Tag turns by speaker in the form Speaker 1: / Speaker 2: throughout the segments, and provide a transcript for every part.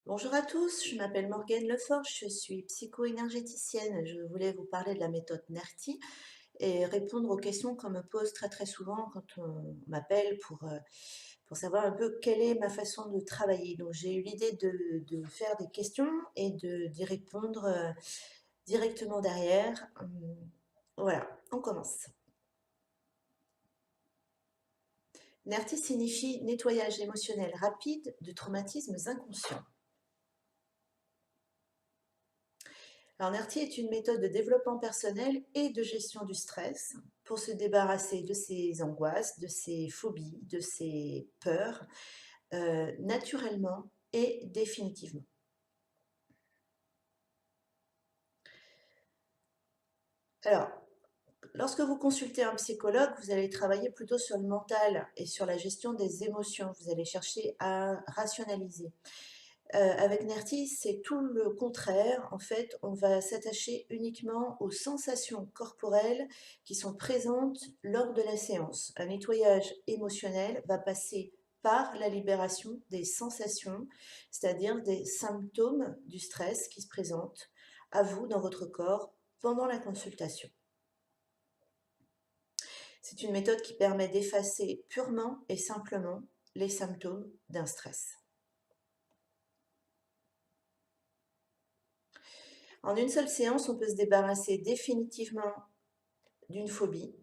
Speaker 1: Bonjour à tous, je m'appelle Morgane Leforge, je suis psycho-énergéticienne. Je voulais vous parler de la méthode NERTI et répondre aux questions qu'on me pose très souvent quand on m'appelle pour savoir un peu quelle est ma façon de travailler. Donc j'ai eu l'idée de faire des questions et d'y répondre directement derrière. Voilà, on commence. NERTI signifie nettoyage émotionnel rapide de traumatismes inconscients. Alors, NERTI est une méthode de développement personnel et de gestion du stress pour se débarrasser de ses angoisses, de ses phobies, de ses peurs, naturellement et définitivement. Alors, lorsque vous consultez un psychologue, vous allez travailler plutôt sur le mental et sur la gestion des émotions. Vous allez chercher à rationaliser. Avec NERTI, c'est tout le contraire. En fait, on va s'attacher uniquement aux sensations corporelles qui sont présentes lors de la séance. Un nettoyage émotionnel va passer par la libération des sensations, c'est-à-dire des symptômes du stress qui se présentent à vous dans votre corps pendant la consultation. C'est une méthode qui permet d'effacer purement et simplement les symptômes d'un stress. En une seule séance, on peut se débarrasser définitivement d'une phobie,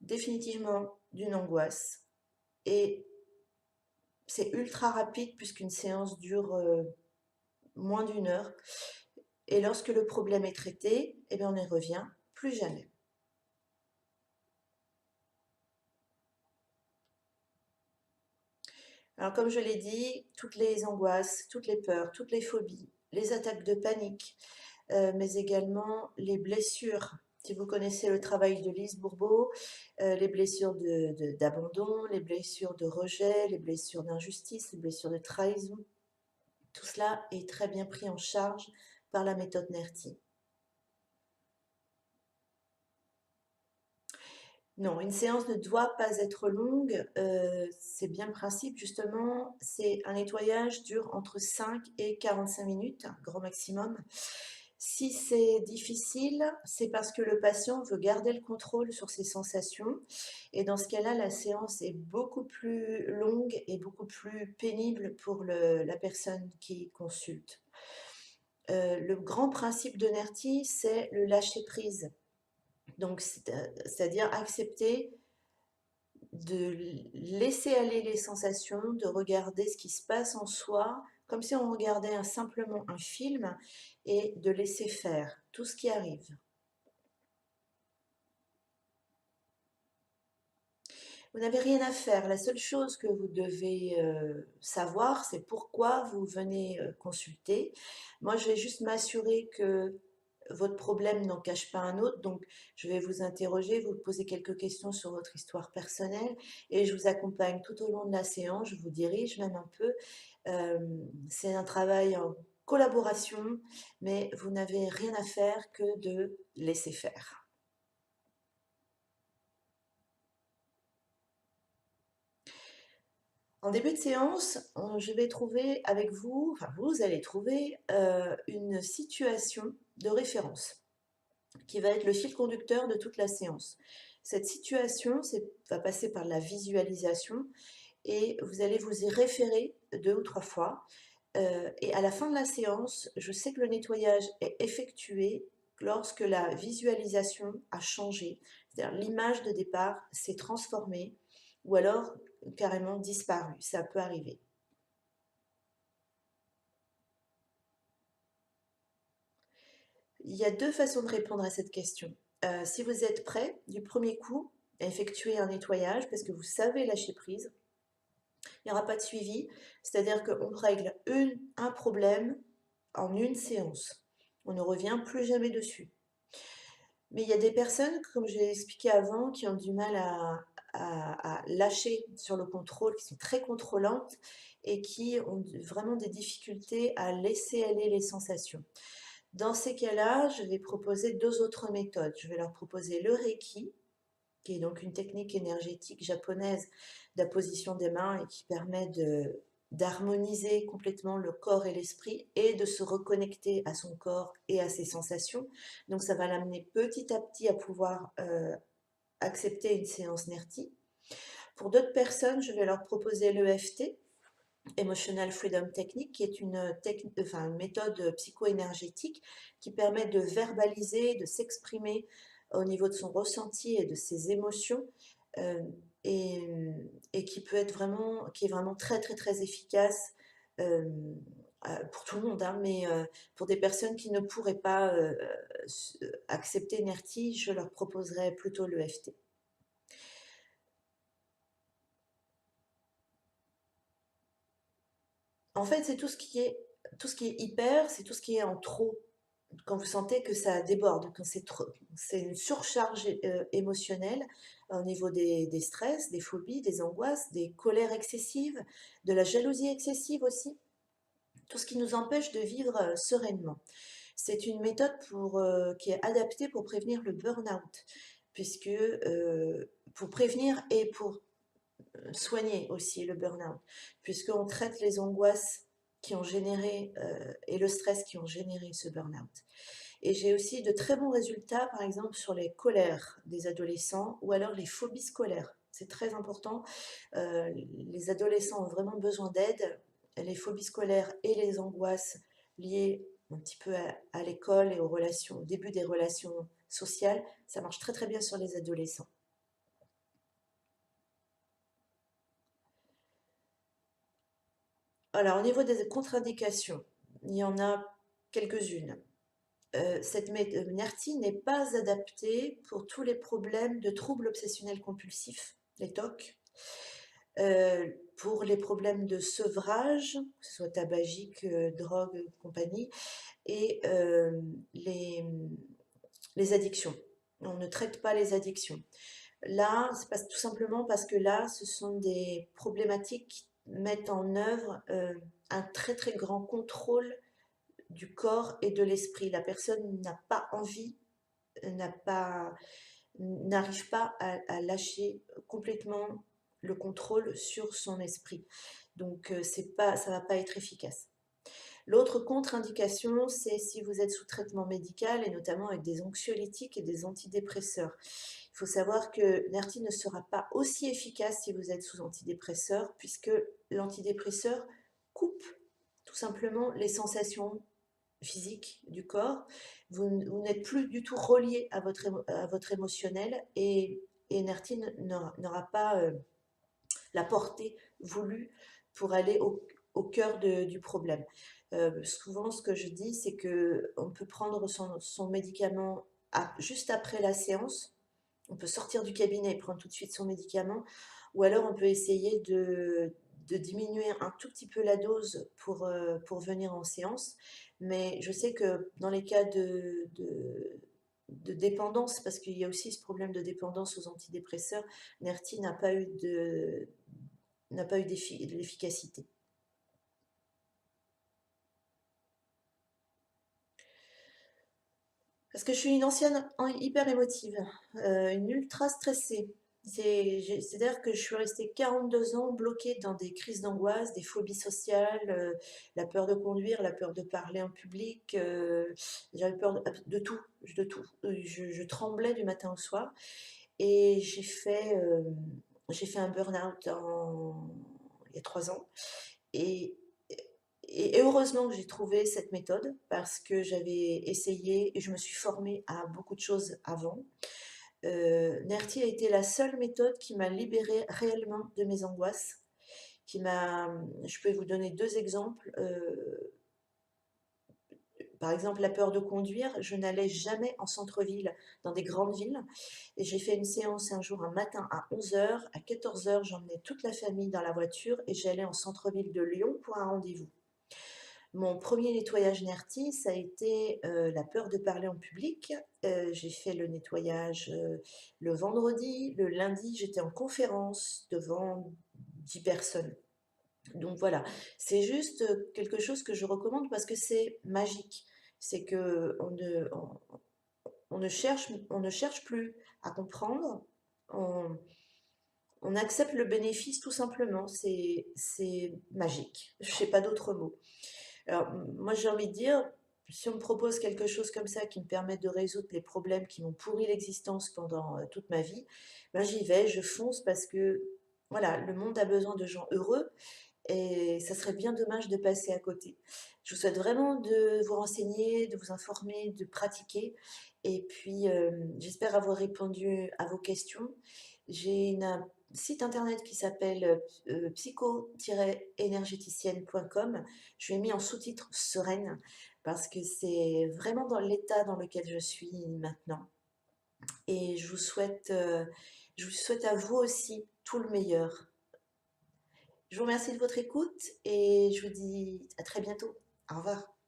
Speaker 1: définitivement d'une angoisse. Et c'est ultra rapide puisqu'une séance dure moins d'une heure. Et lorsque le problème est traité, eh bien on n'y revient plus jamais. Alors comme je l'ai dit, toutes les angoisses, toutes les peurs, toutes les phobies, les attaques de panique, mais également les blessures. Si vous connaissez le travail de Lise Bourbeau, les blessures d'abandon, les blessures de rejet, les blessures d'injustice, les blessures de trahison, tout cela est très bien pris en charge par la méthode NERTI. Non, une séance ne doit pas être longue, c'est bien le principe justement, c'est un nettoyage dure entre 5 et 45 minutes, grand maximum. Si c'est difficile, c'est parce que le patient veut garder le contrôle sur ses sensations et dans ce cas-là, la séance est beaucoup plus longue et beaucoup plus pénible pour la personne qui consulte. Le grand principe de NERTI, c'est le lâcher-prise. Donc, c'est-à-dire accepter de laisser aller les sensations, de regarder ce qui se passe en soi, comme si on regardait simplement un film, et de laisser faire tout ce qui arrive. Vous n'avez rien à faire. La seule chose que vous devez savoir, c'est pourquoi vous venez consulter. Moi, je vais juste m'assurer que votre problème n'en cache pas un autre. Donc, je vais vous interroger, vous poser quelques questions sur votre histoire personnelle et je vous accompagne tout au long de la séance. Je vous dirige même un peu. Euh, c'est un travail en collaboration, mais vous n'avez rien à faire que de laisser faire. En début de séance, je vais trouver avec vous, enfin vous allez trouver une situation de référence qui va être le fil conducteur de toute la séance. Cette situation va passer par la visualisation et vous allez vous y référer 2 ou 3 fois. Et à la fin de la séance, je sais que le nettoyage est effectué lorsque la visualisation a changé, c'est-à-dire l'image de départ s'est transformée ou alors carrément disparue. Ça peut arriver. Il y a 2 façons de répondre à cette question. Si vous êtes prêt du premier coup à effectuer un nettoyage parce que vous savez lâcher prise, il n'y aura pas de suivi, c'est-à-dire qu'on règle un problème en une séance. On ne revient plus jamais dessus. Mais il y a des personnes, comme je l'ai expliqué avant, qui ont du mal à lâcher sur le contrôle, qui sont très contrôlantes et qui ont vraiment des difficultés à laisser aller les sensations. Dans ces cas-là, je vais proposer 2 autres méthodes. Je vais leur proposer le Reiki, qui est donc une technique énergétique japonaise d'apposition des mains et qui permet de d'harmoniser complètement le corps et l'esprit et de se reconnecter à son corps et à ses sensations. Donc ça va l'amener petit à petit à pouvoir accepter une séance NERTI. Pour d'autres personnes, je vais leur proposer l'EFT, Emotional Freedom Technique, qui est une méthode psycho-énergétique qui permet de verbaliser, de s'exprimer au niveau de son ressenti et de ses émotions, euh, et, et qui est vraiment très très très efficace euh, pour tout le monde, hein, mais pour des personnes qui ne pourraient pas accepter NERTI, je leur proposerais plutôt l'EFT. En fait, c'est tout ce qui est hyper, c'est tout ce qui est en trop. Quand vous sentez que ça déborde, quand c'est trop, c'est une surcharge émotionnelle au niveau des stress, des phobies, des angoisses, des colères excessives, de la jalousie excessive aussi, tout ce qui nous empêche de vivre sereinement. C'est une méthode qui est adaptée pour prévenir le burn-out, puisque pour prévenir et pour soigner aussi le burn-out, puisqu'on traite les angoisses qui ont généré et le stress qui ont généré ce burn-out. Et j'ai aussi de très bons résultats, par exemple, sur les colères des adolescents ou alors les phobies scolaires. C'est très important. Les adolescents ont vraiment besoin d'aide. Les phobies scolaires et les angoisses liées un petit peu à l'école et aux relations, au début des relations sociales, ça marche très très bien sur les adolescents. Alors, au niveau des contre-indications, il y en a quelques-unes. NERTI n'est pas adaptée pour tous les problèmes de troubles obsessionnels compulsifs, les TOC, pour les problèmes de sevrage, que ce soit tabagique, drogue, compagnie, et les addictions. On ne traite pas les addictions. Là, c'est tout simplement parce que là, ce sont des problématiques qui mettent en œuvre un très très grand contrôle du corps et de l'esprit. La personne n'a pas envie, n'a pas, n'arrive pas à lâcher complètement le contrôle sur son esprit. Donc, ça ne va pas être efficace. L'autre contre-indication, c'est si vous êtes sous traitement médical et notamment avec des anxiolytiques et des antidépresseurs. Il faut savoir que NERTI ne sera pas aussi efficace si vous êtes sous antidépresseur, puisque l'antidépresseur coupe tout simplement les sensations physiques du corps. Vous n'êtes plus du tout relié à votre émotionnel et NERTI n'aura pas la portée voulue pour aller au cœur du problème. Souvent, ce que je dis, c'est qu'on peut prendre son médicament juste après la séance. On peut sortir du cabinet et prendre tout de suite son médicament, ou alors on peut essayer de diminuer un tout petit peu la dose pour venir en séance. Mais je sais que dans les cas de dépendance, parce qu'il y a aussi ce problème de dépendance aux antidépresseurs, NERTI n'a pas eu d'efficacité. Parce que je suis une ancienne hyper émotive, une ultra stressée. C'est-à-dire que je suis restée 42 ans bloquée dans des crises d'angoisse, des phobies sociales, la peur de conduire, la peur de parler en public, j'avais peur de tout, de tout. Je tremblais du matin au soir et j'ai fait un burn-out il y a 3 ans. Et, et heureusement que j'ai trouvé cette méthode parce que j'avais essayé et je me suis formée à beaucoup de choses avant. NERTI a été la seule méthode qui m'a libérée réellement de mes angoisses. Je peux vous donner deux exemples. Par exemple, la peur de conduire, je n'allais jamais en centre-ville, dans des grandes villes. Et j'ai fait une séance un jour, un matin à 11 heures. À 14 heures, j'emmenais toute la famille dans la voiture et j'allais en centre-ville de Lyon pour un rendez-vous. Mon premier nettoyage NERTI, ça a été la peur de parler en public. J'ai fait le nettoyage le vendredi. Le lundi, j'étais en conférence devant 10 personnes. Donc voilà, c'est juste quelque chose que je recommande parce que c'est magique. C'est que on ne cherche plus à comprendre. On, On accepte le bénéfice tout simplement, c'est magique. Je sais pas d'autres mots. Alors, moi, j'ai envie de dire, si on me propose quelque chose comme ça qui me permet de résoudre les problèmes qui m'ont pourri l'existence pendant toute ma vie, ben, j'y vais, je fonce parce que, voilà, le monde a besoin de gens heureux et ça serait bien dommage de passer à côté. Je vous souhaite vraiment de vous renseigner, de vous informer, de pratiquer et puis j'espère avoir répondu à vos questions. J'ai un site internet qui s'appelle psycho-énergéticienne.com. Je lui ai mis en sous-titre sereine parce que c'est vraiment dans l'état dans lequel je suis maintenant. Et je vous souhaite à vous aussi tout le meilleur. Je vous remercie de votre écoute et je vous dis à très bientôt. Au revoir.